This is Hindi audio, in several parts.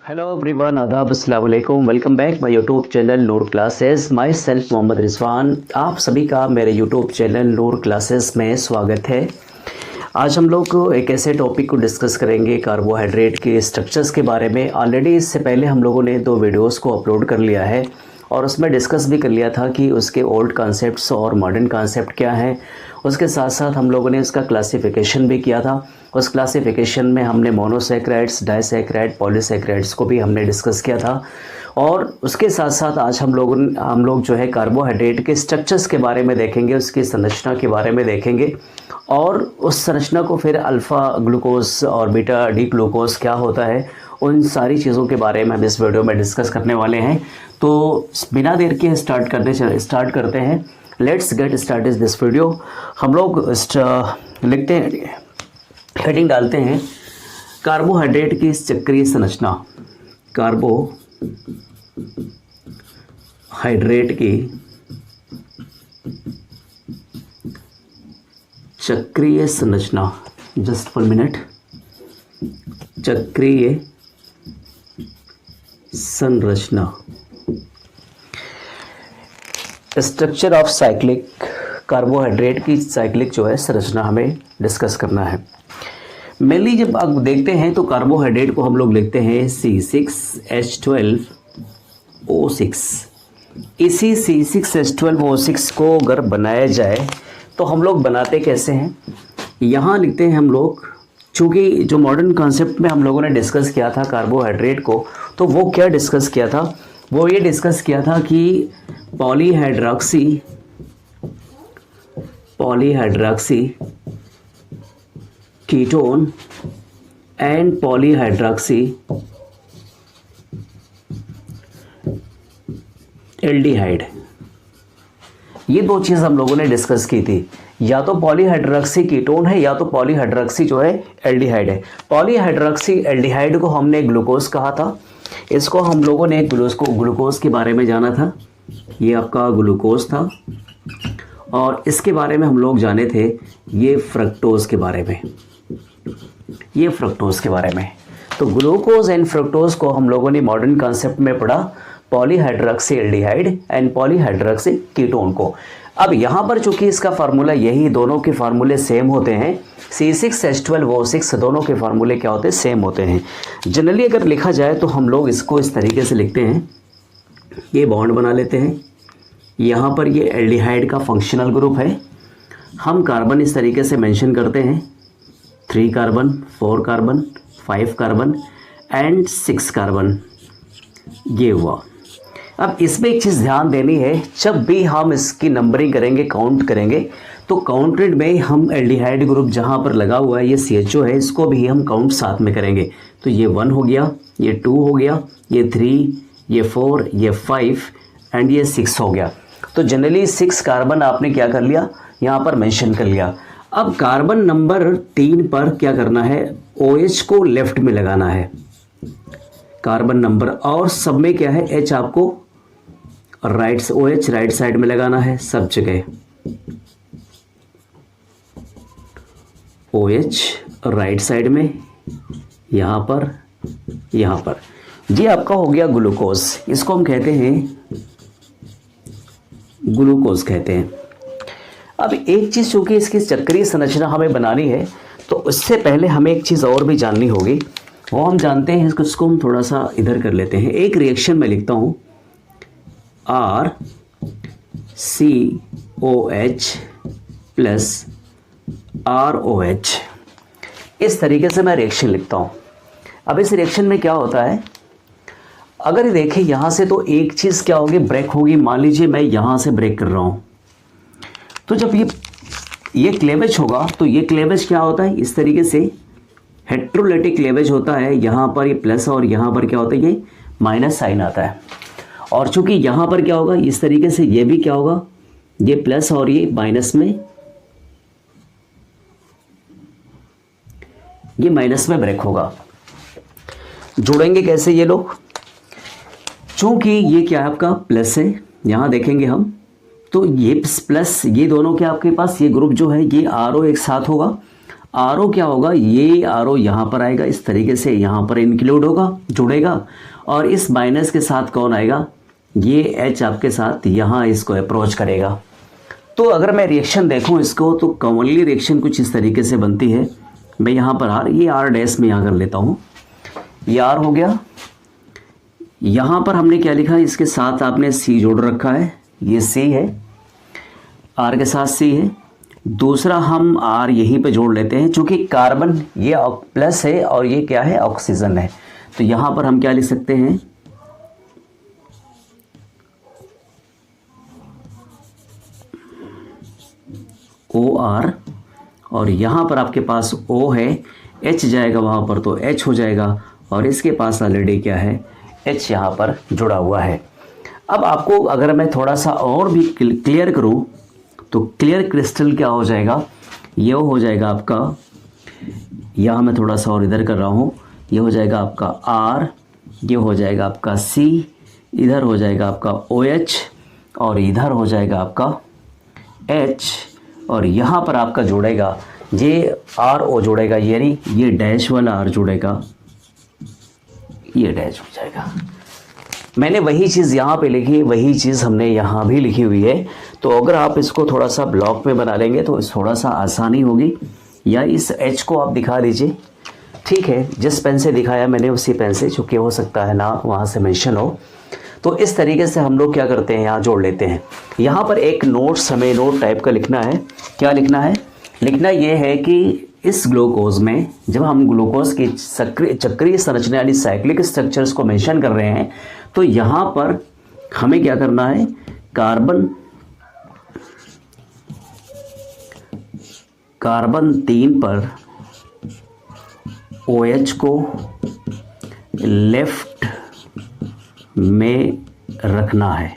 हेलो एवरीवन, आदाब, अस्सलाम वालेकुम। Welcome back my YouTube channel Noor classes. Myself Mohammad Rizwan. आप सभी का मेरे यूट्यूब चैनल नूर क्लासेस में स्वागत है। आज हम लोग एक ऐसे टॉपिक को डिस्कस करेंगे, कार्बोहाइड्रेट के स्ट्रक्चर्स के बारे में। ऑलरेडी इससे पहले हम लोगों ने 2 वीडियोस को अपलोड कर लिया है और उसमें डिस्कस भी कर लिया था कि उसके ओल्ड कॉन्सेप्ट्स और मॉडर्न कॉन्सेप्ट क्या हैं। उसके साथ साथ हम लोगों ने उसका क्लासिफिकेशन भी किया था। उस क्लासिफिकेशन में हमने मोनोसैकेराइड्स, डाइसैकेराइड, पॉलीसैकेराइड्स को भी हमने डिस्कस किया था। और उसके साथ साथ आज हम लोग जो है कार्बोहाइड्रेट के स्ट्रक्चर्स के बारे में देखेंगे, उसकी संरचना के बारे में देखेंगे और उस संरचना को फिर अल्फ़ा ग्लूकोज और बीटा डी ग्लूकोज क्या होता है, उन सारी चीज़ों के बारे में हम इस वीडियो में डिस्कस करने वाले हैं। तो बिना देर के स्टार्ट करते हैं। Let's get started this video. हम लोग लिखते हैं, हेडिंग डालते हैं कार्बोहाइड्रेट की चक्रीय संरचना। कार्बोहाइड्रेट की चक्रीय संरचना। Just 1 minute. चक्रीय संरचना, स्ट्रक्चर ऑफ साइक्लिक। कार्बोहाइड्रेट की साइक्लिक जो है संरचना हमें डिस्कस करना है। मेनली जब आप देखते हैं तो कार्बोहाइड्रेट को हम लोग लिखते हैं C6H12O6। इसी C6H12O6 को अगर बनाया जाए तो हम लोग बनाते कैसे हैं, यहाँ लिखते हैं हम लोग। चूँकि जो मॉडर्न कॉन्सेप्ट में हम लोगों ने डिस्कस किया था कार्बोहाइड्रेट को, तो वो क्या डिस्कस किया था, वो ये डिस्कस किया था कि पॉलीहाइड्रॉक्सी कीटोन एंड पॉलीहाइड्रॉक्सी एल्डिहाइड। ये 2 चीज़ हम लोगों ने डिस्कस की थी। या तो पॉलीहाइड्रॉक्सी कीटोन है या तो पॉलीहाइड्रॉक्सी जो है एल्डिहाइड है। पॉलीहाइड्रॉक्सी एल्डिहाइड को हमने ग्लूकोज कहा था। इसको हम लोगों ने ग्लूकोज के बारे में जाना था। ये आपका ग्लूकोज था और इसके बारे में हम लोग जाने थे ये फ्रक्टोज के बारे में। तो ग्लूकोज एंड फ्रक्टोज को हम लोगों ने मॉडर्न कॉन्सेप्ट में पढ़ा, पॉलीहाइड्रॉक्सी एल्डिहाइड एंड पॉलीहाइड्रॉक्सी कीटोन को। अब यहाँ पर चूंकि इसका फार्मूला यही, दोनों के फार्मूले सेम होते हैं। C6H12O6 दोनों के फार्मूले क्या होते हैं, सेम होते हैं। जनरली अगर लिखा जाए तो हम लोग इसको इस तरीके से लिखते हैं। ये बॉन्ड बना लेते हैं। यहाँ पर ये एल्डिहाइड का फंक्शनल ग्रुप है। हम कार्बन इस तरीके से मेंशन करते हैं, 3 carbon, 4 carbon, 5 carbon and 6 carbon. ये हुआ। अब इसमें एक चीज़ ध्यान देनी है, जब भी हम इसकी नंबरिंग करेंगे, काउंट करेंगे, तो काउंटेड में हम एल्डिहाइड ग्रुप जहाँ पर लगा हुआ है, ये CHO है, इसको भी हम काउंट साथ में करेंगे। तो ये 1 हो गया, ये 2 हो गया, ये 3, ये 4, ये 5 एंड ये 6 हो गया। तो जनरली 6 कार्बन आपने क्या कर लिया, यहाँ पर मेंशन कर लिया। अब कार्बन नंबर 3 पर क्या करना है, OH को लेफ्ट में लगाना है कार्बन नंबर, और सब में क्या है, H आपको OH राइट साइड में लगाना है सब जगह। OH राइट साइड में, यहाँ पर ये आपका हो गया ग्लूकोज। इसको हम कहते हैं ग्लूकोज कहते हैं। अब एक चीज़, चूँकि इसकी चक्रीय संरचना हमें बनानी है तो उससे पहले हमें एक चीज़ और भी जाननी होगी। वो हम जानते हैं, इसको हम थोड़ा सा इधर कर लेते हैं। एक रिएक्शन में लिखता हूँ RCOH प्लस ROH। इस तरीके से मैं रिएक्शन लिखता हूँ। अब इस रिएक्शन में क्या होता है, अगर देखें यहाँ से, तो एक चीज़ क्या होगी, ब्रेक होगी। मान लीजिए मैं यहाँ से ब्रेक कर रहा हूँ, तो जब ये क्लेवेज होगा तो ये क्लेवेज क्या होता है, इस तरीके से हेट्रोलाइटिक क्लेवेज होता है। यहाँ पर ये प्लस और यहाँ पर क्या होता है, ये माइनस साइन आता है। और चूंकि यहाँ पर क्या होगा, इस तरीके से ये भी क्या होगा, ये प्लस और ये माइनस में ब्रेक होगा। जुड़ेंगे कैसे ये लोग, चूंकि ये क्या है आपका प्लस है, यहाँ देखेंगे हम, तो ये प्लस ये दोनों के आपके पास ये ग्रुप जो है ये RO एक साथ होगा। आर क्या होगा, ये आर यहाँ पर आएगा, इस तरीके से यहाँ पर इंक्लूड होगा, जुड़ेगा, और इस माइनस के साथ कौन आएगा, ये एच आपके साथ यहाँ इसको अप्रोच करेगा। तो अगर मैं रिएक्शन देखूँ इसको, तो कॉमनली रिएक्शन कुछ इस तरीके से बनती है। मैं यहाँ पर आर, ये आर डैश में यहाँ कर लेता हूँ, ये आर हो गया। यहाँ पर हमने क्या लिखा है, इसके साथ आपने सी जोड़ रखा है, ये सी है, आर के साथ सी है। दूसरा हम आर यहीं पे जोड़ लेते हैं, चूँकि कार्बन ये प्लस है और ये क्या है, ऑक्सीजन है। तो यहाँ पर हम क्या लिख सकते हैं, ओ आर, और यहाँ पर आपके पास O है, H जाएगा वहाँ पर तो H हो जाएगा, और इसके पास ऑलरेडी क्या है, H यहाँ पर जुड़ा हुआ है। अब आपको अगर मैं थोड़ा सा और भी क्लियर करूँ तो क्लियर क्रिस्टल क्या हो जाएगा, ये हो जाएगा आपका, यहाँ मैं थोड़ा सा और इधर कर रहा हूँ, ये हो जाएगा आपका R, ये हो जाएगा आपका C, इधर हो जाएगा आपका OH, और इधर हो जाएगा आपका H, और यहाँ पर आपका जुड़ेगा ये RO जुड़ेगा, यानी ये डैश वाला R जुड़ेगा, ये डैश हो जाएगा। मैंने वही चीज़ यहाँ पे लिखी, वही चीज़ हमने यहाँ भी लिखी हुई है। तो अगर आप इसको थोड़ा सा ब्लॉक में बना लेंगे तो थोड़ा सा आसानी होगी, या इस H को आप दिखा दीजिए, ठीक है, जिस पेन से दिखाया मैंने उसी पेन से, चूँकि हो सकता है ना वहाँ से मेंशन हो। तो इस तरीके से हम लोग क्या करते हैं, यहाँ जोड़ लेते हैं। यहाँ पर एक नोट्स हमें नोट टाइप का लिखना है। क्या लिखना है, लिखना ये है कि इस ग्लूकोज में जब हम ग्लूकोज की चक्रीय संरचना यानी साइक्लिक स्ट्रक्चर्स को मेंशन कर रहे हैं, तो यहाँ पर हमें क्या करना है, कार्बन 3 पर OH को लेफ्ट में रखना है।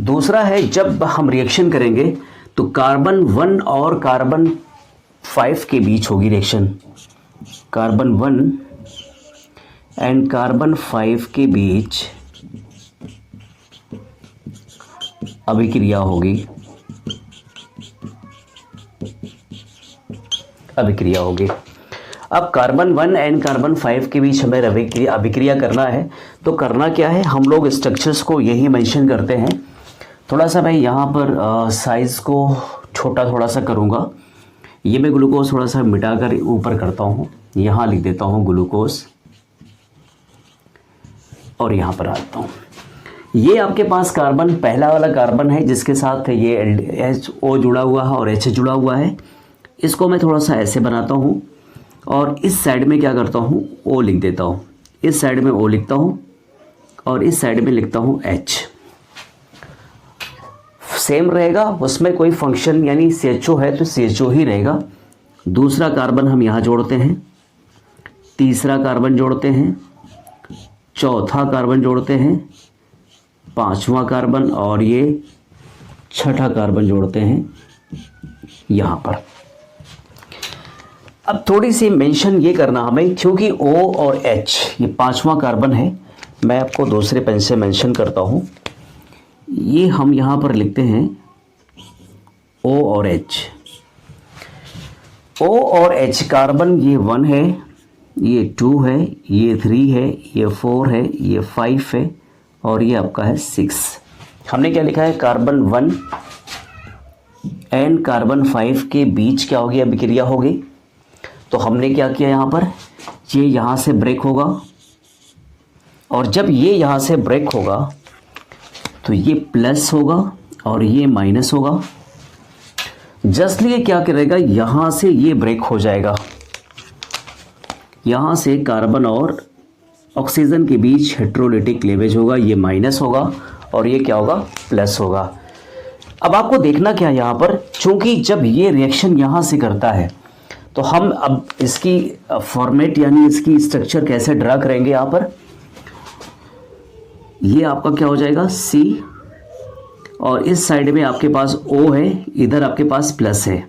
दूसरा है, जब हम रिएक्शन करेंगे तो कार्बन 1 और कार्बन 5 के बीच होगी रिएक्शन, कार्बन 1 एंड कार्बन 5 के बीच अभिक्रिया होगी, अभिक्रिया होगी। अब कार्बन 1 एंड कार्बन 5 के बीच हमें अभिक्रिया करना है, तो करना क्या है, हम लोग स्ट्रक्चर्स को यही मेंशन करते हैं। थोड़ा सा मैं यहाँ पर साइज़ को छोटा थोड़ा सा करूँगा, ये मैं ग्लूकोज थोड़ा सा मिटाकर ऊपर करता हूँ, यहाँ लिख देता हूँ ग्लूकोज, और यहाँ पर आता हूँ। ये आपके पास कार्बन, पहला वाला कार्बन है जिसके साथ ये HO जुड़ा हुआ है और H जुड़ा हुआ है। इसको मैं थोड़ा सा ऐसे बनाता हूँ, और इस साइड में क्या करता हूँ, O लिख देता हूँ, इस साइड में O लिखता हूँ, और इस साइड में लिखता हूँ H। सेम रहेगा, उसमें कोई फंक्शन यानी CHO है तो CHO ही रहेगा। दूसरा कार्बन हम यहाँ जोड़ते हैं, तीसरा कार्बन जोड़ते हैं, चौथा कार्बन जोड़ते हैं, पांचवा कार्बन, और ये छठा कार्बन जोड़ते हैं यहाँ पर। अब थोड़ी सी मेंशन ये करना हमें, क्योंकि O और H ये पांचवा कार्बन है, मैं आपको दूसरे पेन से मेंशन करता हूँ। ये हम यहाँ पर लिखते हैं O और H, O और H कार्बन, ये 1 है, ये 2 है, ये 3 है, ये 4 है, ये 5 है, और ये आपका है 6। हमने क्या लिखा है, कार्बन 1 एंड कार्बन 5 के बीच क्या होगी, अभिक्रिया होगी। तो हमने क्या किया, यहाँ पर ये यहाँ से ब्रेक होगा, और जब ये यहाँ से ब्रेक होगा तो ये प्लस होगा और ये माइनस होगा। जस्ट ये क्या करेगा, यहाँ से ये ब्रेक हो जाएगा, यहाँ से कार्बन और ऑक्सीजन के बीच हेट्रोलिटिक क्लीवेज होगा, ये माइनस होगा और ये क्या होगा, प्लस होगा। अब आपको देखना क्या यहाँ पर, चूंकि जब ये रिएक्शन यहाँ से करता है तो हम अब इसकी फॉर्मेट यानी इसकी स्ट्रक्चर कैसे ड्रा करेंगे। यहाँ पर ये आपका क्या हो जाएगा, C, और इस साइड में आपके पास O है, इधर आपके पास प्लस है,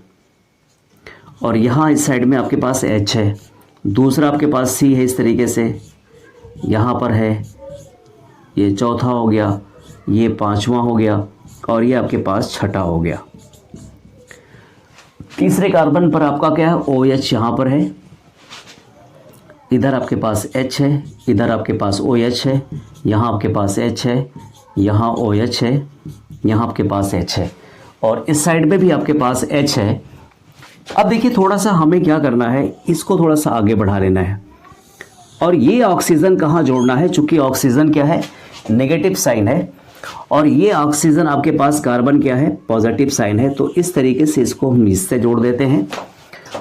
और यहाँ इस साइड में आपके पास H है, दूसरा आपके पास C है, इस तरीके से यहाँ पर है, ये चौथा हो गया, ये पांचवा हो गया, और ये आपके पास छठा हो गया। तीसरे कार्बन पर आपका क्या है, OH यहाँ पर है, इधर आपके पास H है, इधर आपके पास OH है, यहाँ आपके पास H है, यहाँ OH है, यहाँ आपके पास H है और इस साइड में भी आपके पास H है। अब देखिए थोड़ा सा हमें क्या करना है, इसको थोड़ा सा आगे बढ़ा लेना है और ये ऑक्सीजन कहाँ जोड़ना है, चूंकि ऑक्सीजन क्या है, नेगेटिव साइन है और ये ऑक्सीजन आपके पास कार्बन क्या है, पॉजिटिव साइन है। तो इस तरीके से इसको हम इससे जोड़ देते हैं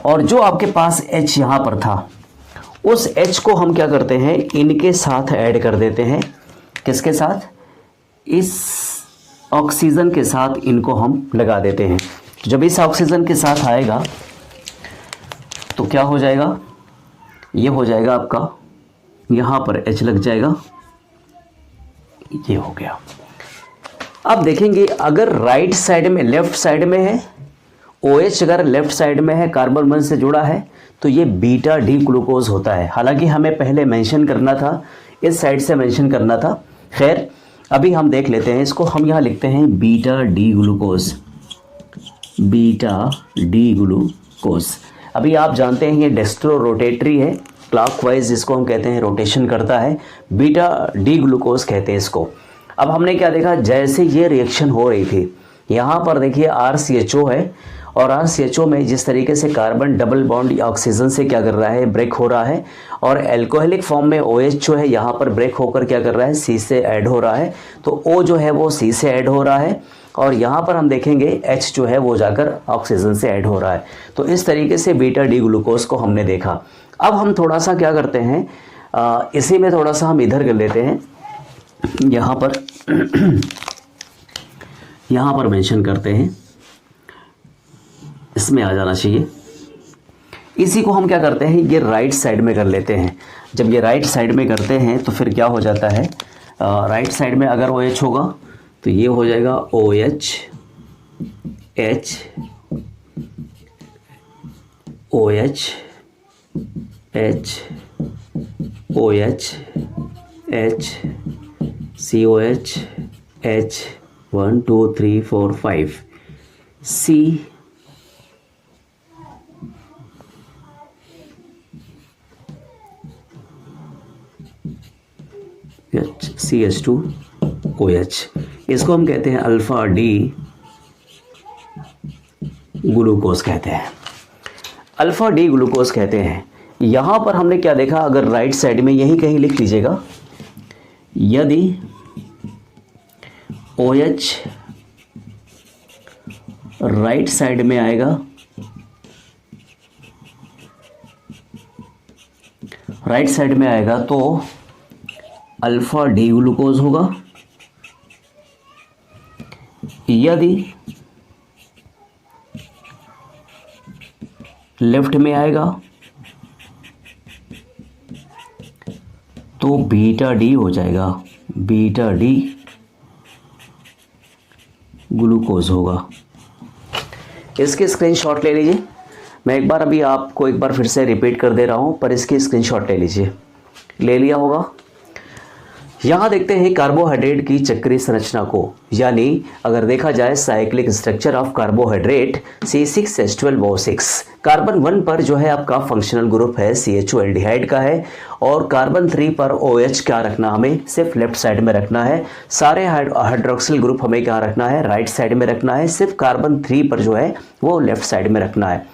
और जो आपके पास H यहाँ पर था उस H को हम क्या करते हैं, इनके साथ ऐड कर देते हैं। किसके साथ, इस ऑक्सीजन के साथ इनको हम लगा देते हैं। जब इस ऑक्सीजन के साथ आएगा तो क्या हो जाएगा, ये हो जाएगा आपका, यहाँ पर H लग जाएगा, ये हो गया। अब देखेंगे अगर राइट साइड में, लेफ्ट साइड में है OH, अगर लेफ्ट साइड में है, कार्बन 1 से जुड़ा है तो ये बीटा डी ग्लूकोज होता है। हालांकि हमें पहले मेंशन करना था, इस साइड से मेंशन करना था, खैर अभी हम देख लेते हैं इसको। हम यहाँ लिखते हैं beta D glucose, beta D glucose. अभी आप जानते हैं ये डेस्ट्रो रोटेटरी है, क्लॉकवाइज इसको हम कहते हैं, रोटेशन करता है, बीटा डी ग्लूकोज कहते हैं इसको। अब हमने क्या देखा, जैसे ये रिएक्शन हो रही थी, यहाँ पर देखिए RCHO है और RCHO में जिस तरीके से कार्बन डबल बॉन्ड ऑक्सीजन से क्या कर रहा है, ब्रेक हो रहा है और एल्कोहलिक फॉर्म में OH जो है यहाँ पर ब्रेक होकर क्या कर रहा है, C से ऐड हो रहा है। तो O जो है वो C से ऐड हो रहा है और यहाँ पर हम देखेंगे H जो है वो जाकर ऑक्सीजन से ऐड हो रहा है। तो इस तरीके से बीटा डी ग्लूकोज को हमने देखा। अब हम थोड़ा सा क्या करते हैं, इसी में थोड़ा सा हम इधर कर लेते हैं, यहाँ पर मेंशन करते हैं, इसमें आ जाना चाहिए। इसी को हम क्या करते हैं, ये राइट साइड में कर लेते हैं। जब ये राइट साइड में करते हैं तो फिर क्या हो जाता है, राइट साइड में अगर OH होगा तो ये हो जाएगा OH, H, OH, H, OH, H, COH, H, 1 2 3 4 5, C, CH2OH। इसको हम कहते हैं अल्फा डी ग्लूकोज कहते हैं, अल्फा डी ग्लूकोज कहते हैं। यहाँ पर हमने क्या देखा, अगर राइट साइड में यही कहीं लिख लीजिएगा, यदि OH राइट साइड में आएगा, राइट साइड में आएगा तो अल्फा डी ग्लूकोज होगा। यदि लेफ्ट में आएगा तो बीटा डी हो जाएगा, बीटा डी ग्लूकोज होगा। इसके स्क्रीनशॉट ले लीजिए। मैं एक बार अभी आपको एक बार फिर से रिपीट कर दे रहा हूं, पर इसकी स्क्रीनशॉट ले लीजिए। ले लिया होगा। यहाँ देखते हैं कार्बोहाइड्रेट की चक्रीय संरचना को, यानी अगर देखा जाए cyclic structure of carbohydrate C6H12O6। Carbon 1 पर जो है आपका फंक्शनल ग्रुप है CHO एल्डिहाइड का है और कार्बन 3 पर OH क्या रखना, हमें सिर्फ लेफ्ट साइड में रखना है। सारे हाइड्रोक्सिल ग्रुप हमें क्या रखना है, राइट साइड में रखना है। सिर्फ कार्बन 3 पर जो है वो लेफ्ट साइड में रखना है।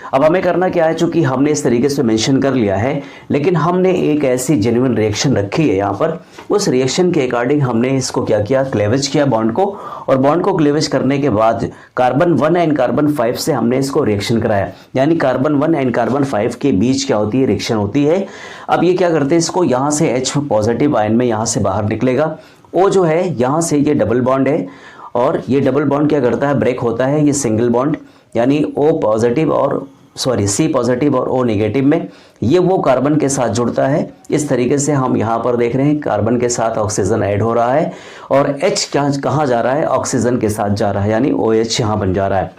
अब हमें करना क्या है, चूंकि हमने इस तरीके से मेंशन कर लिया है, लेकिन हमने एक ऐसी जेन्युइन रिएक्शन रखी है यहाँ पर, उस रिएक्शन के अकॉर्डिंग हमने इसको क्या किया, क्लेवेज किया बॉन्ड को, और बॉन्ड को क्लेवेज करने के बाद कार्बन 1 एंड कार्बन 5 से हमने इसको रिएक्शन कराया, यानी कार्बन 1 एंड कार्बन 5 के बीच क्या होती है, रिएक्शन होती है। अब ये क्या करते हैं, इसको यहाँ से H पॉजिटिव आयन में यहाँ से बाहर निकलेगा। O जो है यहाँ से ये डबल बॉन्ड है और ये डबल बॉन्ड क्या करता है, ब्रेक होता है, ये सिंगल बॉन्ड, यानी O पॉजिटिव और C पॉजिटिव और O नेगेटिव में ये वो कार्बन के साथ जुड़ता है। इस तरीके से हम यहाँ पर देख रहे हैं कार्बन के साथ ऑक्सीजन ऐड हो रहा है और H कहाँ जा रहा है, ऑक्सीजन के साथ जा रहा है, यानी OH यहाँ बन जा रहा है।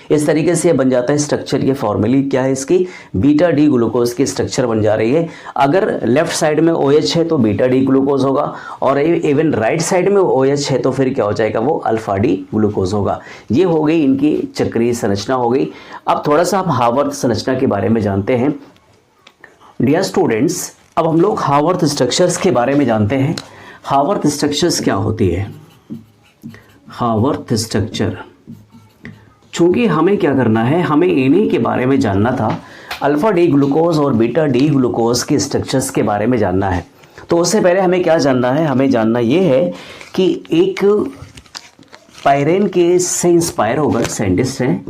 इस तरीके से बन जाता है स्ट्रक्चर। ये फॉर्मली क्या है इसकी, बीटा डी ग्लूकोज की स्ट्रक्चर बन जा रही है। अगर लेफ्ट साइड में OH है तो बीटा डी ग्लूकोज होगा, और इवन राइट साइड में OH है तो फिर क्या हो जाएगा, वो अल्फा डी ग्लूकोज होगा। ये हो गई इनकी चक्रीय संरचना हो गई। अब थोड़ा सा आप हावर्थ संरचना के बारे में जानते हैं। डियर स्टूडेंट्स, अब हम लोग हावर्थ स्ट्रक्चर्स के बारे में जानते हैं। हावर्थ स्ट्रक्चर्स क्या होती है, हावर्थ स्ट्रक्चर, चूंकि हमें क्या करना है, हमें इन्हीं के बारे में जानना था, अल्फा डी ग्लूकोज और बीटा डी ग्लूकोज के स्ट्रक्चर्स के बारे में जानना है। तो उससे पहले हमें क्या जानना है, हमें जानना ये है कि एक पायरेन के से इंस्पायर होकर, साइंटिस्ट हैं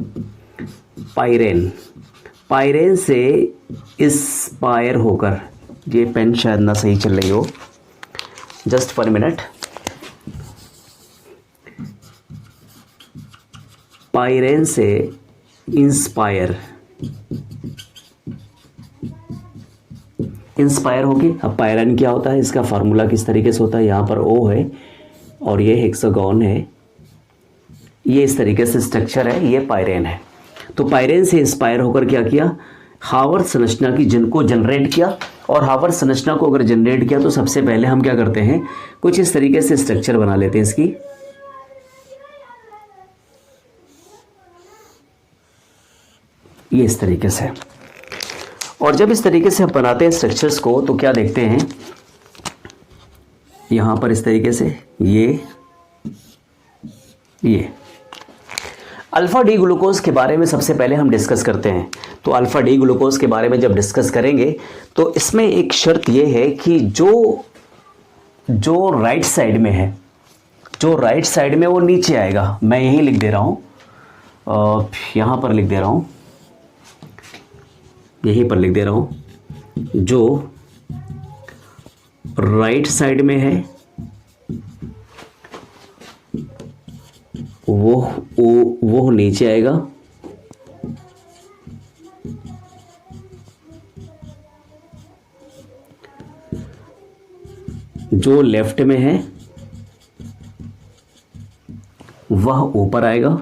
पायरेन से इंस्पायर होकर, ये पेन शायद ना सही चल रही हो, जस्ट फॉर मिनट, पायरेन से इंस्पायर होगी। अब पायरेन क्या होता है, इसका फार्मूला किस तरीके से होता है, यहाँ पर O है और ये हेक्सागोन है, ये इस तरीके से स्ट्रक्चर है, ये पायरेन है। तो पायरेन से इंस्पायर होकर क्या किया, हावर्थ संरचना की जिनको जनरेट किया। और हावर्थ संरचना को अगर जनरेट किया तो सबसे पहले हम क्या करते हैं, कुछ इस तरीके से स्ट्रक्चर बना लेते हैं इसकी, ये इस तरीके से। और जब इस तरीके से हम बनाते हैं स्ट्रक्चर्स को तो क्या देखते हैं, यहां पर इस तरीके से ये अल्फा डी ग्लूकोज के बारे में सबसे पहले हम डिस्कस करते हैं। तो अल्फा डी ग्लूकोज के बारे में जब डिस्कस करेंगे तो इसमें एक शर्त ये है कि जो राइट साइड में है, जो राइट साइड में वो नीचे आएगा। मैं यही लिख दे रहा हूं, यहां पर लिख दे रहा हूं, यहीं पर लिख दे रहा हूं, जो राइट साइड में है वो नीचे आएगा, जो लेफ्ट में है वह ऊपर आएगा,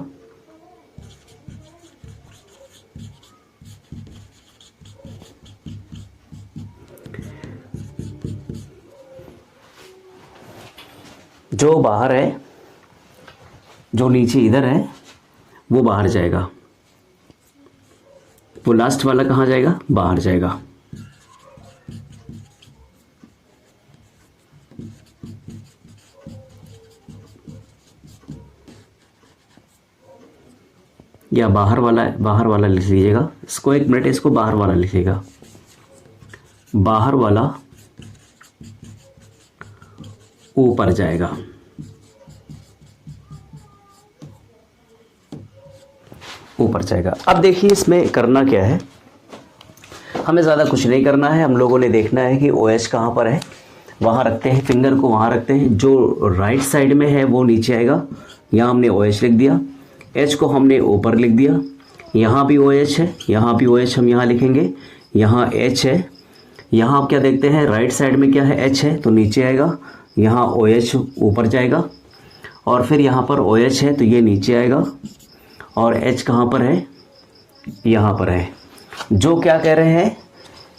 जो बाहर है, जो नीचे इधर है वो बाहर जाएगा, वो लास्ट वाला कहाँ जाएगा, बाहर जाएगा। या बाहर वाला लिख लीजिएगा इसको, एक मिनट, इसको बाहर वाला लिखिएगा, बाहर वाला ऊपर जाएगा। ऊपर जाएगा। अब देखिए इसमें करना क्या है, हमें ज़्यादा कुछ नहीं करना है। हम लोगों ने देखना है कि OH कहाँ पर है, वहाँ रखते हैं, फिंगर को वहाँ रखते हैं। जो राइट साइड में है वो नीचे आएगा, यहाँ हमने OH लिख दिया, H को हमने ऊपर लिख दिया, यहाँ भी OH है, यहाँ भी OH हम यहाँ लिखेंगे, यहाँ H है, यहाँ आप क्या देखते हैं राइट साइड में क्या है, H है तो नीचे आएगा, यहाँ OH ऊपर जाएगा, और फिर यहाँ पर OH है तो ये नीचे आएगा, और H कहाँ पर है, यहाँ पर है। जो क्या कह रहे हैं,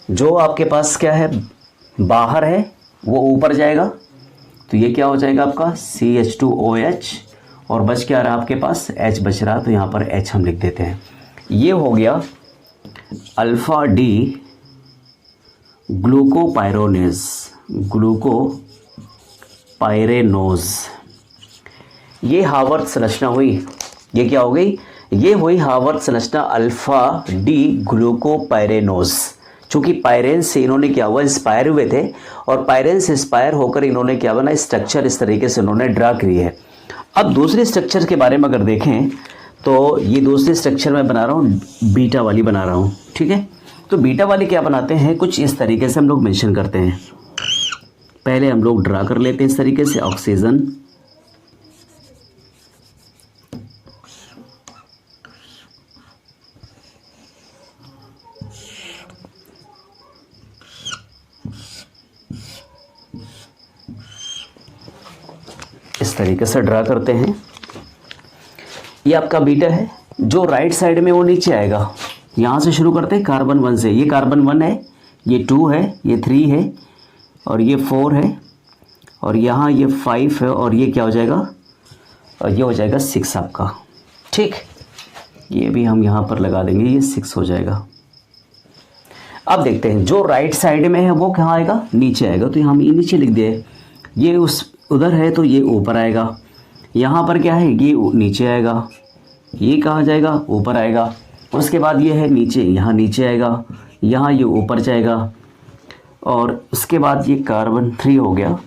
जो आपके पास क्या है बाहर है वो ऊपर जाएगा, तो ये क्या हो जाएगा आपका CH2OH, और बच क्या रहा आपके पास, H बच रहा, तो यहाँ पर H हम लिख देते हैं। ये हो गया अल्फा डी ग्लूकोपाइरेनोज। ये हावर्थ संरचना हुई, ये क्या हो गई, ये हुई हावर्थ संरचना अल्फा डी ग्लूकोपाइरेनोज। चूंकि पायरेन से इन्होंने क्या हुआ, इंस्पायर हुए थे, और पायरेन से इंस्पायर होकर इन्होंने क्या बना, स्ट्रक्चर इस तरीके से इन्होंने ड्रा की है। अब दूसरे स्ट्रक्चर के बारे में अगर देखें तो ये दूसरे स्ट्रक्चर में बना रहा हूँ, बीटा वाली बना रहा हूँ, ठीक है। तो बीटा वाली क्या बनाते हैं, कुछ इस तरीके से हम लोग मेंशन करते हैं। पहले हम लोग ड्रा कर लेते हैं इस तरीके से, ऑक्सीजन, इस तरीके से ड्रा करते हैं। ये आपका बीटा है, जो राइट साइड में वो नीचे आएगा। यहाँ से शुरू करते हैं कार्बन 1 से। ये कार्बन 1 है, ये 2 है, ये 3 है और ये 4 है और यहाँ ये 5 है और ये क्या हो जाएगा, और ये हो जाएगा 6 आपका। ठीक, ये भी हम यहाँ पर लगा देंगे, ये 6 हो जाएगा। अब देखते हैं जो राइट साइड में है वो कहाँ आएगा, नीचे आएगा। तो हम ये नीचे लिख दिए, ये उस उधर है तो ये ऊपर आएगा। यहाँ पर क्या है, ये नीचे आएगा। ये कहाँ जाएगा, ऊपर आएगा। उसके बाद ये है नीचे, यहाँ नीचे आएगा, यहाँ ये ऊपर जाएगा। और उसके बाद ये कार्बन 3 हो गया,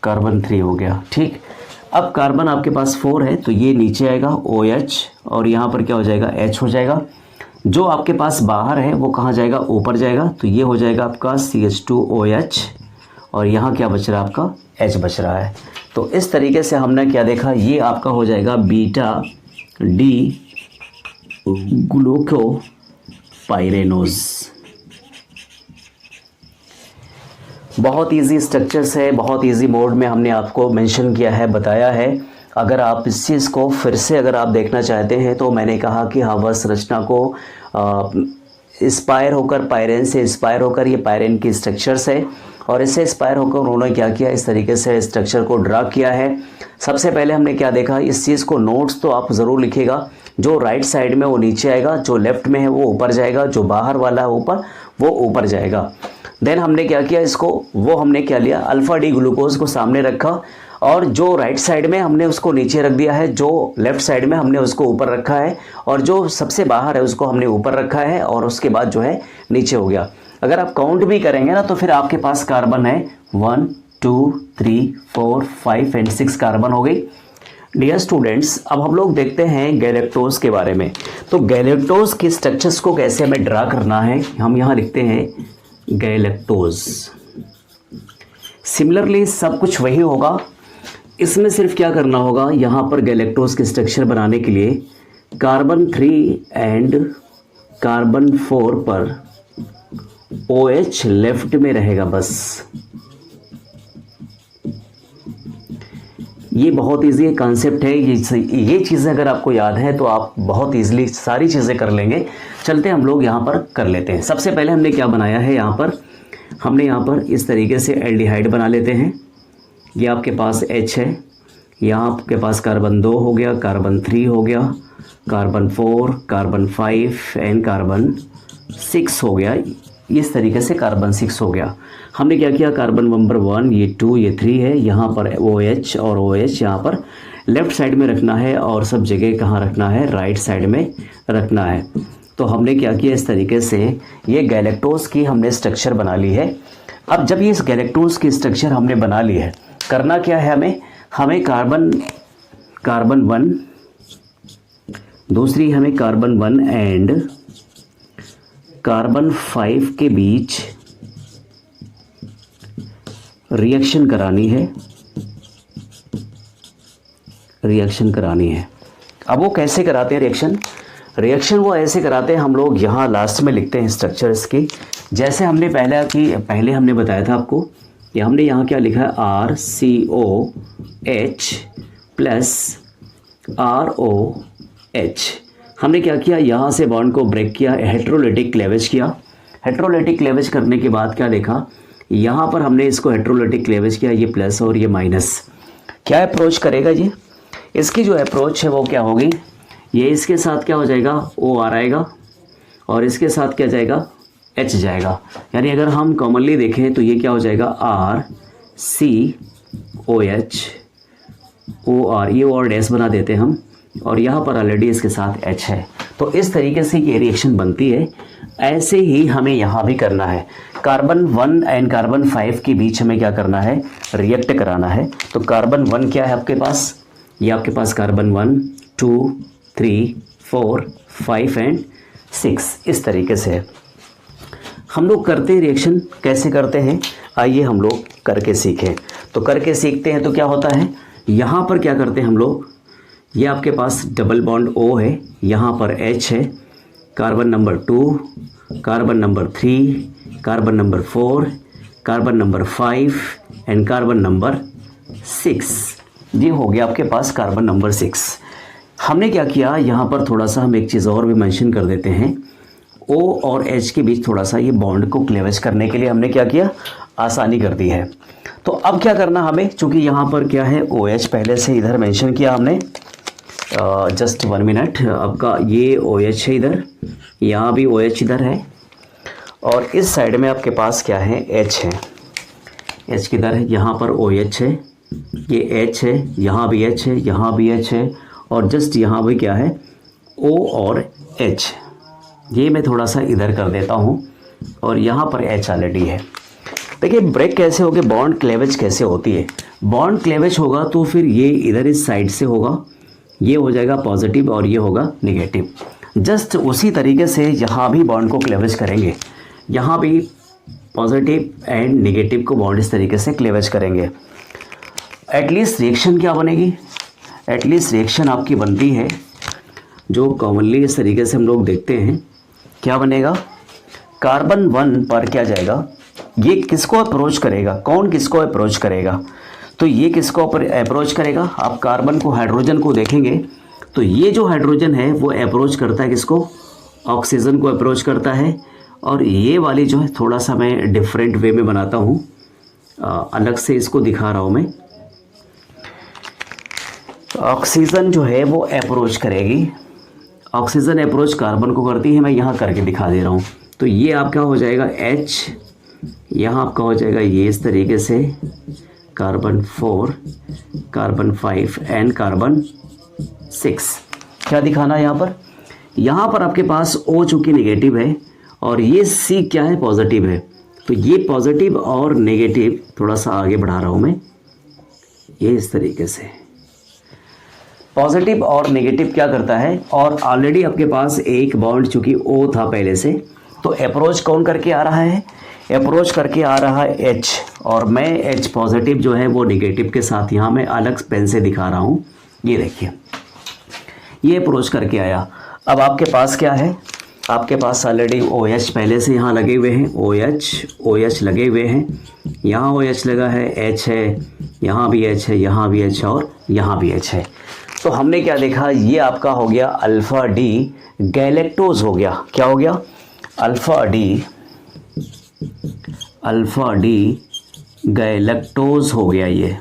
कार्बन 3 हो गया। ठीक, अब कार्बन आपके पास 4 है तो ये नीचे आएगा OH और यहाँ पर क्या हो जाएगा, H हो जाएगा। जो आपके पास बाहर है वो कहाँ जाएगा, ऊपर जाएगा। तो ये हो जाएगा आपका CH2OH और यहाँ क्या बच रहा है, आपका H बच रहा है। तो इस तरीके से हमने क्या देखा, ये आपका हो जाएगा बीटा डी ग्लूकोपाइरेनोज। बहुत इजी स्ट्रक्चर्स है, बहुत इजी मोड में हमने आपको मेंशन किया है, बताया है। अगर आप इस चीज़ को फिर से अगर आप देखना चाहते हैं तो मैंने कहा कि हवा संरचना को इंस्पायर होकर, पायरेन से इंस्पायर होकर, ये पायरेन की स्ट्रक्चर्स है और इससे इंस्पायर होकर उन्होंने क्या किया, इस तरीके से स्ट्रक्चर को ड्रा किया है। सबसे पहले हमने क्या देखा, इस चीज़ को नोट्स तो आप ज़रूर लिखिएगा। जो राइट साइड में वो नीचे आएगा, जो लेफ्ट में है वो ऊपर जाएगा, जो बाहर वाला है ऊपर वो ऊपर जाएगा। देन हमने क्या किया, इसको वो हमने क्या लिया, अल्फा डी ग्लूकोज को सामने रखा और जो राइट साइड में हमने उसको नीचे रख दिया है, जो लेफ्ट साइड में हमने उसको ऊपर रखा है और जो सबसे बाहर है उसको हमने ऊपर रखा है और उसके बाद जो है नीचे हो गया। अगर आप काउंट भी करेंगे ना तो फिर आपके पास कार्बन है 1 2 3 4 5 एंड 6 कार्बन हो गई। डियर स्टूडेंट्स, अब हम लोग देखते हैं गैलेक्टोज के बारे में। तो गैलेक्टोज के स्ट्रक्चर्स को कैसे हमें ड्रा करना है, हम यहाँ लिखते हैं गैलेक्टोज। सिमिलरली सब कुछ वही होगा, इसमें सिर्फ क्या करना होगा, यहाँ पर गैलेक्टोज के स्ट्रक्चर बनाने के लिए कार्बन 3 एंड कार्बन 4 पर OH लेफ्ट में रहेगा बस। ये बहुत इजी कॉन्सेप्ट है। ये चीज़ें अगर आपको याद है तो आप बहुत इजीली सारी चीज़ें कर लेंगे। चलते हम लोग यहाँ पर कर लेते हैं। सबसे पहले हमने क्या बनाया है, यहाँ पर हमने यहाँ पर इस तरीके से एल्डिहाइड बना लेते हैं। ये आपके पास H है, यहाँ आपके पास कार्बन 2 हो गया, कार्बन 3 हो गया, कार्बन 4, कार्बन 5 एंड कार्बन 6 हो गया। इस तरीके से कार्बन 6 हो गया। हमने क्या किया, कार्बन नंबर 1, ये 2, ये 3 है, यहाँ पर OH और OH यहाँ पर लेफ्ट साइड में रखना है और सब जगह कहाँ रखना है, राइट साइड में रखना है। तो हमने क्या किया, इस तरीके से ये गैलेक्टोज की हमने स्ट्रक्चर बना ली है। अब जब ये इस गैलेक्टोज की स्ट्रक्चर हमने बना ली है, करना क्या है हमें कार्बन 1, दूसरी हमें कार्बन 1 एंड कार्बन 5 के बीच रिएक्शन करानी है, अब वो कैसे कराते हैं रिएक्शन वो ऐसे कराते हैं, हम लोग यहाँ लास्ट में लिखते हैं स्ट्रक्चर इसकी। जैसे हमने पहले हमने बताया था आपको, या हमने यहाँ क्या लिखा है, RCOH प्लस ROH। हमने क्या किया, यहाँ से बॉन्ड को ब्रेक किया, हेट्रोलिटिक क्लेवेज किया। हेट्रोलिटिक क्लेवेज करने के बाद क्या देखा, यहाँ पर हमने इसको हेट्रोलिटिक क्लेवेज किया, ये प्लस और ये माइनस। क्या अप्रोच करेगा ये, इसकी जो अप्रोच है वो क्या होगी, ये इसके साथ क्या हो जाएगा, OR आएगा और इसके साथ क्या जाएगा, H जाएगा। यानी अगर हम कॉमनली देखें तो ये क्या हो जाएगा, RCOH OR, ये और डैश बना देते हैं हम, और यहाँ पर ऑलरेडी इसके साथ H है। तो इस तरीके से ये रिएक्शन बनती है। ऐसे ही हमें यहाँ भी करना है, कार्बन 1 एंड कार्बन 5 के बीच हमें क्या करना है, रिएक्ट कराना है। तो कार्बन 1 क्या है आपके पास, ये आपके पास कार्बन 1 2 3 4 5 एंड 6 इस तरीके से है। हम लोग करते हैं रिएक्शन, कैसे करते हैं आइए हम लोग करके सीखें। तो करके सीखते हैं तो क्या होता है, यहाँ पर क्या करते हैं हम लोग, ये आपके पास डबल बॉन्ड O है, यहाँ पर H है, carbon number 2, carbon number 3, carbon number 4, carbon number 5 and carbon number 6। ये हो गया आपके पास कार्बन नंबर 6। हमने क्या किया, यहाँ पर थोड़ा सा हम एक चीज़ और भी मेंशन कर देते हैं। O और H के बीच थोड़ा सा ये बॉन्ड को क्लेवेज करने के लिए हमने क्या किया, आसानी कर दी है। तो अब क्या करना हमें, चूँकि यहाँ पर क्या है OH पहले से इधर मेंशन किया हमने, जस्ट 1 मिनट। आपका ये OH है इधर, यहाँ भी OH इधर है, और इस साइड में आपके पास क्या है, H है। H किधर है, यहाँ पर OH है, ये H है, यहाँ भी H है, यहाँ भी H है, और जस्ट यहाँ भी क्या है, O और H। ये मैं थोड़ा सा इधर कर देता हूँ, और यहाँ पर H ऑलरेडी है। देखिए ब्रेक कैसे होगी, बॉन्ड क्लेवेज कैसे होती है। बॉन्ड क्लेवेज होगा तो फिर ये इधर इस साइड से होगा, ये हो जाएगा पॉजिटिव और ये होगा निगेटिव। जस्ट उसी तरीके से यहाँ भी बॉन्ड को क्लेवेज करेंगे, यहाँ भी पॉजिटिव एंड निगेटिव को बॉन्ड इस तरीके से क्लेवेज करेंगे। एटलीस्ट रिएक्शन क्या बनेगी, एटलीस्ट रिएक्शन आपकी बनती है जो कॉमनली इस तरीके से हम लोग देखते हैं, क्या बनेगा, कार्बन 1 पर क्या जाएगा, ये किसको अप्रोच करेगा, कौन किसको अप्रोच करेगा, तो ये किसको अप्रोच करेगा, आप कार्बन को, हाइड्रोजन को देखेंगे तो ये जो हाइड्रोजन है वो अप्रोच करता है किसको, ऑक्सीजन को अप्रोच करता है। और ये वाली जो है थोड़ा सा मैं डिफरेंट वे में बनाता हूँ, अलग से इसको दिखा रहा हूँ मैं। ऑक्सीजन जो है वो अप्रोच करेगी, ऑक्सीजन अप्रोच कार्बन को करती है, मैं यहाँ करके दिखा दे रहा हूँ। तो ये आपका हो जाएगा H, यहाँ आपका हो जाएगा ये इस तरीके से कार्बन 4, कार्बन 5 एंड कार्बन 6। क्या दिखाना है यहाँ पर आपके पास O चूँकि नेगेटिव है और ये C क्या है, पॉजिटिव है। तो ये पॉजिटिव और नेगेटिव थोड़ा सा आगे बढ़ा रहा हूँ मैं, ये इस तरीके से पॉजिटिव और नेगेटिव क्या करता है, और ऑलरेडी आपके पास एक बॉन्ड चूँकि O था पहले से, तो अप्रोच कौन करके आ रहा है, अप्रोच करके आ रहा है H, और मैं H पॉजिटिव जो है वो नेगेटिव के साथ यहाँ मैं अलग पेन से दिखा रहा हूँ। ये देखिए ये अप्रोच करके आया। अब आपके पास क्या है, आपके पास ऑलरेडी OH पहले से यहाँ लगे हुए हैं, OH लगे हुए हैं, यहाँ OH लगा है, H है, यहाँ भी H है, यहाँ भी H और यहाँ भी H है। तो हमने क्या देखा, ये आपका हो गया अल्फ़ा डी गैलेक्टोज हो गया। क्या हो गया, अल्फ़ा डी गैलेक्टोज हो गया। ये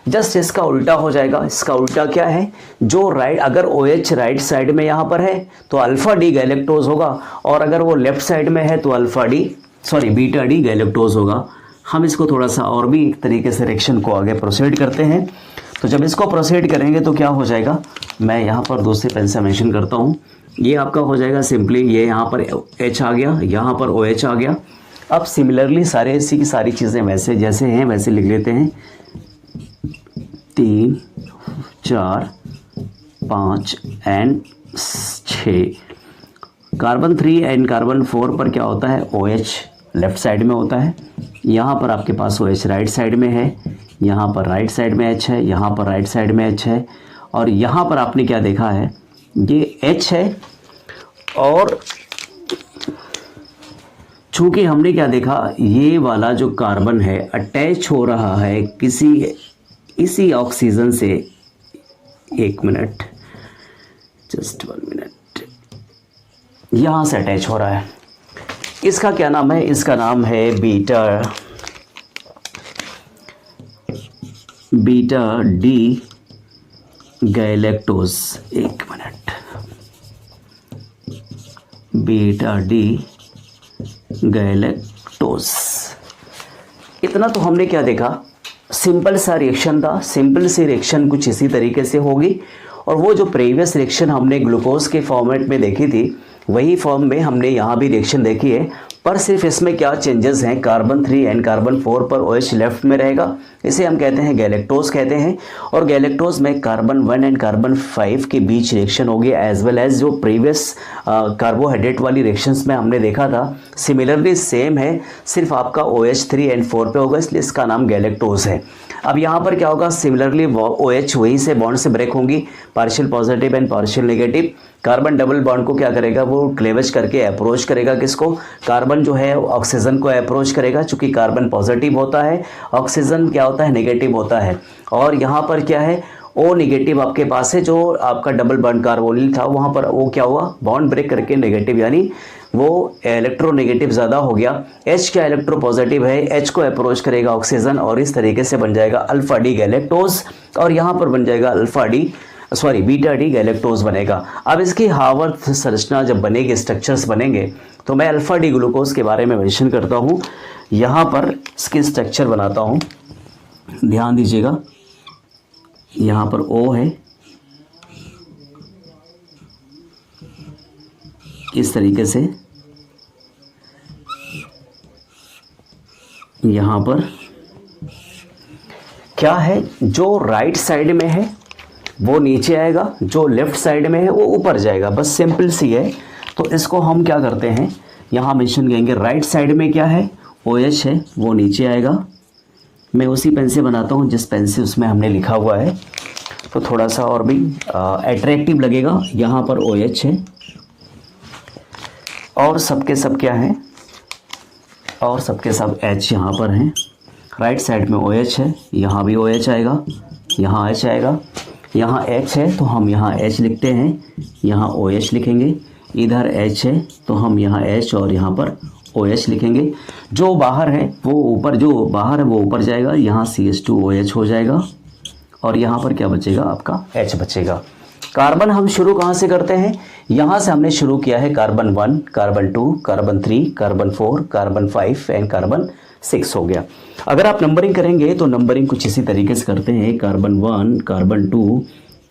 जस्ट इसका उल्टा हो जाएगा। इसका उल्टा क्या है, जो राइट, अगर OH राइट साइड में यहाँ पर है तो अल्फ़ा डी गैलेक्टोज होगा, और अगर वो लेफ्ट साइड में है तो बीटा डी गैलेक्टोज होगा। हम इसको थोड़ा सा और भी एक तरीके से रिएक्शन को आगे प्रोसीड करते हैं। तो जब इसको प्रोसीड करेंगे तो क्या हो जाएगा, मैं यहाँ पर दूसरे पेन से मेंशन करता हूँ। ये आपका हो जाएगा सिंपली, ये यहाँ पर H आ गया, यहाँ पर OH आ गया। अब सिमिलरली सारे इसी की सारी चीज़ें वैसे जैसे हैं वैसे लिख लेते हैं। 3, 4, 5 एंड 6। कार्बन 3 एंड कार्बन 4 पर क्या होता है, OH लेफ्ट साइड में होता है। यहाँ पर आपके पास OH राइट साइड में है, यहाँ पर राइट साइड में H है, यहाँ पर राइट साइड में H है, और यहाँ पर आपने क्या देखा है, ये H है। और चूँकि हमने क्या देखा, ये वाला जो कार्बन है अटैच हो रहा है इसी ऑक्सीजन से, 1 मिनट, जस्ट 1 मिनट, यहाँ से अटैच हो रहा है। इसका क्या नाम है, इसका नाम है beta D galactose. 1 minute, beta D galactose. इतना तो हमने क्या देखा, सिंपल सा रिएक्शन था। सिंपल सी रिएक्शन कुछ इसी तरीके से होगी, और वो जो प्रीवियस रिएक्शन हमने ग्लूकोज के फॉर्मेट में देखी थी वही फॉर्म में हमने यहाँ भी रिएक्शन देखी है। पर सिर्फ इसमें क्या चेंजेस हैं, कार्बन 3 एंड कार्बन 4 पर OH लेफ्ट में रहेगा, इसे हम कहते हैं गैलेक्टोज कहते हैं। और गैलेक्टोज में कार्बन 1 एंड कार्बन 5 के बीच रिएक्शन होगी, एज वेल एज जो प्रीवियस कार्बोहाइड्रेट वाली रिएक्शंस में हमने देखा था सिमिलरली सेम है, सिर्फ आपका OH 3 एंड 4 पे होगा, इसलिए इसका नाम गैलेक्टोज है। अब यहाँ पर क्या होगा, सिमिलरली OH वहीं से बॉन्ड से ब्रेक होंगी, partial positive and partial negative. Carbon double bond को क्या करेगा, वो क्लेवेज करके अप्रोच करेगा किसको, कार्बन जो है ऑक्सीजन को अप्रोच करेगा, चूंकि कार्बन पॉजिटिव होता है, ऑक्सीजन क्या होता है, नेगेटिव होता है। और यहाँ पर क्या है, ओ नेगेटिव आपके पास है, जो आपका डबल बॉन्ड कार्बोनिल था वहाँ पर वो क्या हुआ, बॉन्ड ब्रेक करके नेगेटिव यानी वो इलेक्ट्रोनेगेटिव ज़्यादा हो गया। H क्या इलेक्ट्रो पॉजिटिव है, H को अप्रोच करेगा ऑक्सीजन और इस तरीके से बन जाएगा अल्फा डी गैलेक्टोज और यहाँ पर बन जाएगा बीटा डी गैलेक्टोज बनेगा। अब इसकी हार्वर्थ संरचना जब बनेगी, स्ट्रक्चर्स बनेंगे, तो मैं अल्फा डी ग्लूकोज के बारे में मेंशन करता हूँ। यहाँ पर इसकी स्ट्रक्चर बनाता हूँ, ध्यान दीजिएगा। यहाँ पर O है, इस तरीके से यहाँ पर क्या है, जो राइट साइड में है वो नीचे आएगा, जो लेफ्ट साइड में है वो ऊपर जाएगा, बस सिंपल सी है। तो इसको हम क्या करते हैं, यहाँ मेंशन करेंगे राइट साइड में क्या है, OH है, वो नीचे आएगा। मैं उसी पेन से बनाता हूँ जिस पेन से उसमें हमने लिखा हुआ है, तो थोड़ा सा और भी अट्रैक्टिव लगेगा। यहाँ पर OH है और सबके सब क्या है, और सबके सब H यहाँ पर हैं। राइट साइड में OH है, यहाँ भी OH आएगा, यहाँ H आएगा, यहाँ H है तो हम यहाँ H लिखते हैं, यहाँ OH लिखेंगे। इधर H है तो हम यहाँ H और यहाँ पर OH लिखेंगे। जो बाहर है वो ऊपर, जो बाहर है वो ऊपर जाएगा, यहाँ CH2OH हो जाएगा और यहाँ पर क्या बचेगा, आपका H बचेगा। कार्बन हम शुरू कहाँ से करते हैं, यहाँ से हमने शुरू किया है carbon 1, carbon 2, carbon 3, carbon 4, carbon 5 and carbon 6 हो गया। अगर आप नंबरिंग करेंगे तो नंबरिंग कुछ इसी तरीके से करते हैं, carbon 1, carbon 2,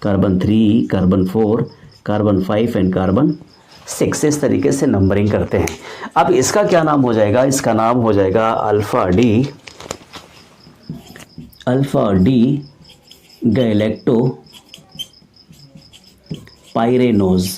carbon 3, carbon 4, carbon 5 and carbon 6, इस तरीके से नंबरिंग करते हैं। अब इसका क्या नाम हो जाएगा, इसका नाम हो जाएगा अल्फा डी गैलेक्टो पाइरेनोज।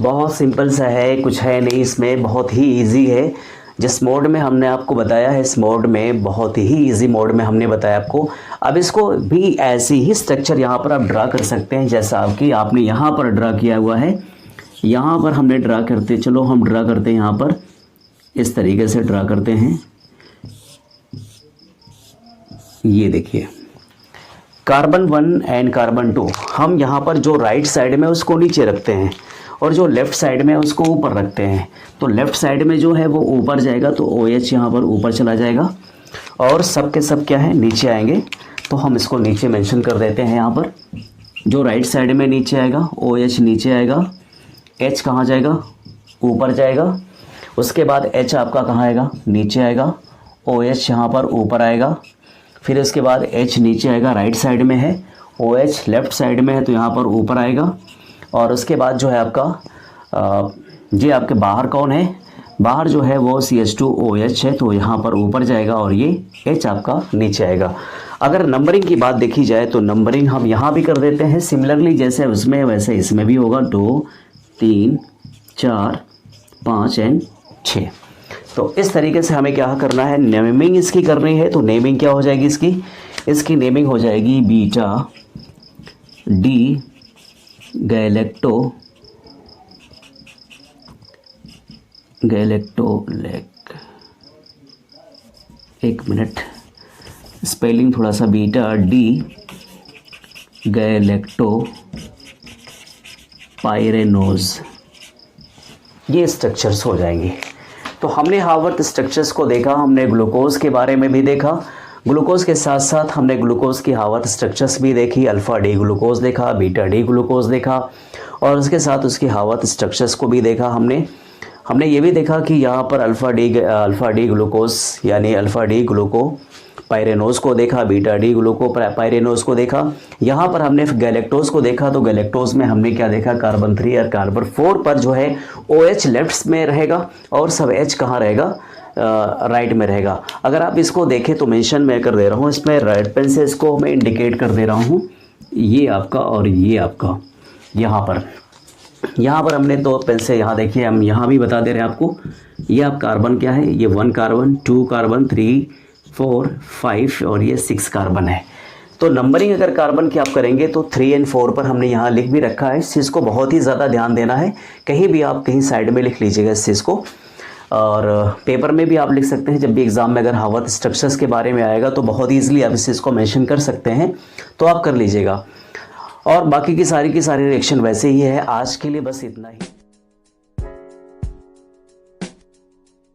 बहुत सिंपल सा है, कुछ है नहीं इसमें, बहुत ही इजी है। जिस मोड में हमने आपको बताया है, इस मोड में बहुत ही इजी मोड में हमने बताया आपको। अब इसको भी ऐसी ही स्ट्रक्चर यहाँ पर आप ड्रा कर सकते हैं जैसा आपने यहाँ पर ड्रा किया हुआ है। यहाँ पर हमने ड्रा करते, चलो हम ड्रा करते हैं, यहाँ पर इस तरीके से ड्रा करते हैं। ये देखिए कार्बन 1 एंड कार्बन 2, हम यहाँ पर जो राइट साइड में उसको नीचे रखते हैं और जो लेफ़्ट साइड में उसको ऊपर रखते हैं। तो लेफ़्ट साइड में जो है वो ऊपर जाएगा, तो OH यहाँ पर ऊपर चला जाएगा और सब के सब क्या है, नीचे आएंगे। तो हम इसको नीचे मेंशन कर देते हैं। यहाँ पर जो राइट साइड में नीचे आएगा, OH नीचे आएगा, H कहाँ जाएगा, ऊपर जाएगा। उसके बाद H आपका कहाँ आएगा, नीचे आएगा, OH यहाँ पर ऊपर आएगा। फिर उसके बाद H नीचे आएगा, राइट साइड में है, OH लेफ़्ट साइड में है तो यहाँ पर ऊपर आएगा। और उसके बाद जो है आपका ये आपके बाहर कौन है, बाहर जो है वो CH2OH है तो यहाँ पर ऊपर जाएगा और ये H आपका नीचे आएगा। अगर नंबरिंग की बात देखी जाए तो नंबरिंग हम यहाँ भी कर देते हैं सिमिलरली, जैसे उसमें वैसे इसमें भी होगा, 2, 3, 4, 5 एंड 6। तो इस तरीके से हमें क्या करना है, नेमिंग इसकी करनी है। तो नेमिंग क्या हो जाएगी इसकी नेमिंग हो जाएगी बीटा डी एक मिनट, स्पेलिंग थोड़ा सा, बीटा डी गैलेक्टो पाइरेनोज, ये स्ट्रक्चर्स हो जाएंगे। तो हमने हार्वर्थ स्ट्रक्चर्स को देखा, हमने ग्लूकोज के बारे में भी देखा, ग्लूकोज के साथ साथ हमने ग्लूकोज की हार्वर्थ स्ट्रक्चर्स भी देखी, अल्फ़ा डी ग्लूकोज देखा, बीटा डी ग्लूकोज देखा और उसके साथ उसकी हार्वर्थ स्ट्रक्चर्स को भी देखा। हमने ये भी देखा कि यहाँ पर अल्फ़ा डी ग्लूकोज यानी अल्फ़ा डी ग्लूको पाइरेनोज को देखा, बीटा डी ग्लूको पाइरेनोज को देखा। यहाँ पर हमने गैलेक्टोज को देखा, तो गैलेक्टोज में हमने क्या देखा, कार्बन 3 और कार्बन 4 पर जो है OH लेफ्ट में रहेगा और सब H कहाँ रहेगा, राइट में रहेगा। अगर आप इसको देखें तो मेंशन मैं कर दे रहा हूँ, इसमें रेड पेन से इसको मैं इंडिकेट कर दे रहा हूँ, ये आपका और ये आपका। यहाँ पर हमने 2 पेन से, यहाँ देखिए हम यहाँ भी बता दे रहे हैं आपको, ये आप कार्बन क्या है, ये 1 कार्बन, 2 कार्बन, 3, 4, 5 और ये 6 कार्बन है। तो नंबरिंग अगर कार्बन की आप करेंगे तो 3 और 4 पर हमने यहाँ लिख भी रखा है। इस चीज़ को बहुत ही ज़्यादा ध्यान देना है, कहीं भी आप कहीं साइड में लिख लीजिएगा इस चीज़ को। और पेपर में भी आप लिख सकते हैं, जब भी एग्ज़ाम में अगर हावर्थ स्ट्रक्चर्स के बारे में आएगा तो बहुत ईजिली आप इस चीज़ को मेंशन कर सकते हैं, तो आप कर लीजिएगा। और बाकी की सारी रिएक्शन वैसे ही है। आज के लिए बस इतना ही।